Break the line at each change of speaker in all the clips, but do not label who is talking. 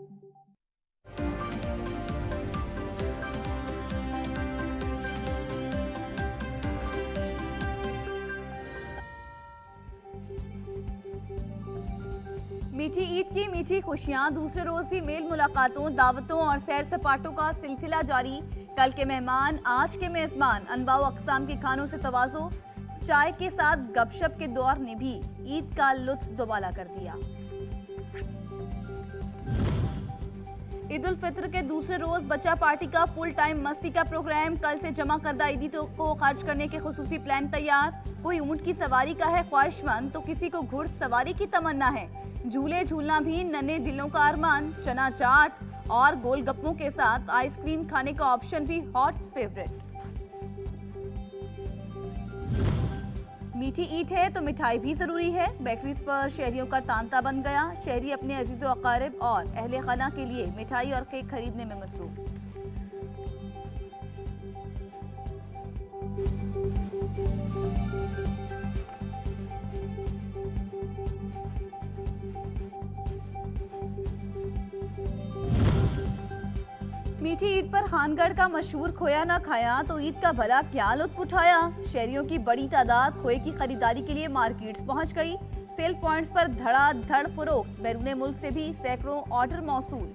मीठी ईद की मीठी खुशियां, दूसरे रोज भी मेल मुलाकातों, दावतों और सैर सपाटों का सिलसिला जारी। कल के मेहमान आज के मेजबान, अनवाउ अक़साम के खानों से तवाज़ो, चाय के साथ गपशप के दौर ने भी ईद का लुत्फ दोबाला कर दिया। ईद उल फित्र के दूसरे रोज बच्चा पार्टी का फुल टाइम मस्ती का प्रोग्राम। कल से जमा करदा ईदी को खर्च करने के खुसूसी प्लान तैयार। कोई ऊंट की सवारी का है ख्वाहिशमंद तो किसी को घुड़सवारी की तमन्ना है। झूले झूलना भी नन्हे दिलों का अरमान। चना चाट और गोलगप्पों के साथ आइसक्रीम खाने का ऑप्शन भी हॉट फेवरेट। मीठी ईद है तो मिठाई भी जरूरी है। बेकरीज पर शहरियों का तांता बन गया। शहरी अपने अजीजो अकारिब और अहले खाना के लिए मिठाई और केक खरीदने में मसरूफ। मीठी ईद पर खानगढ़ का मशहूर खोया ना खाया तो ईद का भला क्या लुत्फ उठाया। शहरियों की बड़ी तादाद खोए की खरीदारी के लिए मार्केट्स पहुंच गई। सेल पॉइंट्स पर धड़ाधड़ फरोख्त। बैरूने मुल्क से भी सैकड़ों ऑर्डर मौसूल।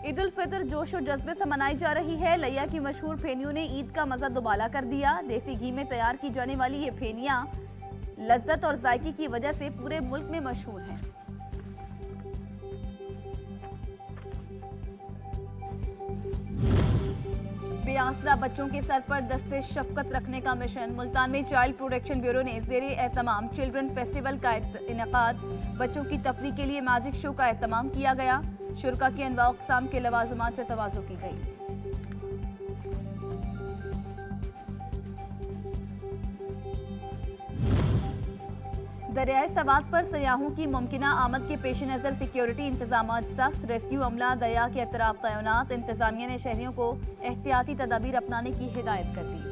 ईद उल फित्र जोशो जज्बे से मनाई जा रही है। लिया की मशहूर फेनियों ने ईद का मजा दुबाला कर दिया। देसी घी में तैयार की जाने वाली ये फेनियां लज्जत और जायके की वजह से पूरे मुल्क में मशहूर हैं। बेआसरा बच्चों के सर पर दस्ते शफकत रखने का मिशन। मुल्तान में चाइल्ड प्रोटेक्शन ब्यूरो ने ज़ेरे एहतमाम चिल्ड्रन फेस्टिवल का इनेकाद। बच्चों की तफरीह के लिए मैजिक शो का एहतमाम किया गया। शुरका की अनवाउ अक़साम के लवाज़िमात से तवाज़ो की गई। दरियाए सवात पर सयाहों की मुमकिना आमद के पेश नज़र सिक्योरिटी इंतजाम सख्त। रेस्क्यू अमला दरिया के अतराफ तैनात। इंतजामिया ने शहरियों को एहतियाती तदाबीर अपनाने की हिदायत कर दी।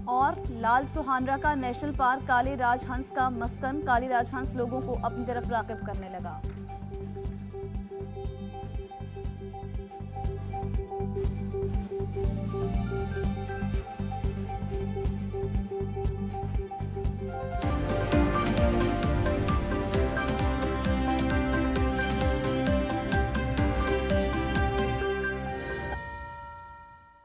और लाल सुहानरा का नेशनल पार्क काले राजहंस का मस्कन। काले राजहंस लोगों को अपनी तरफ राग़िब करने लगा।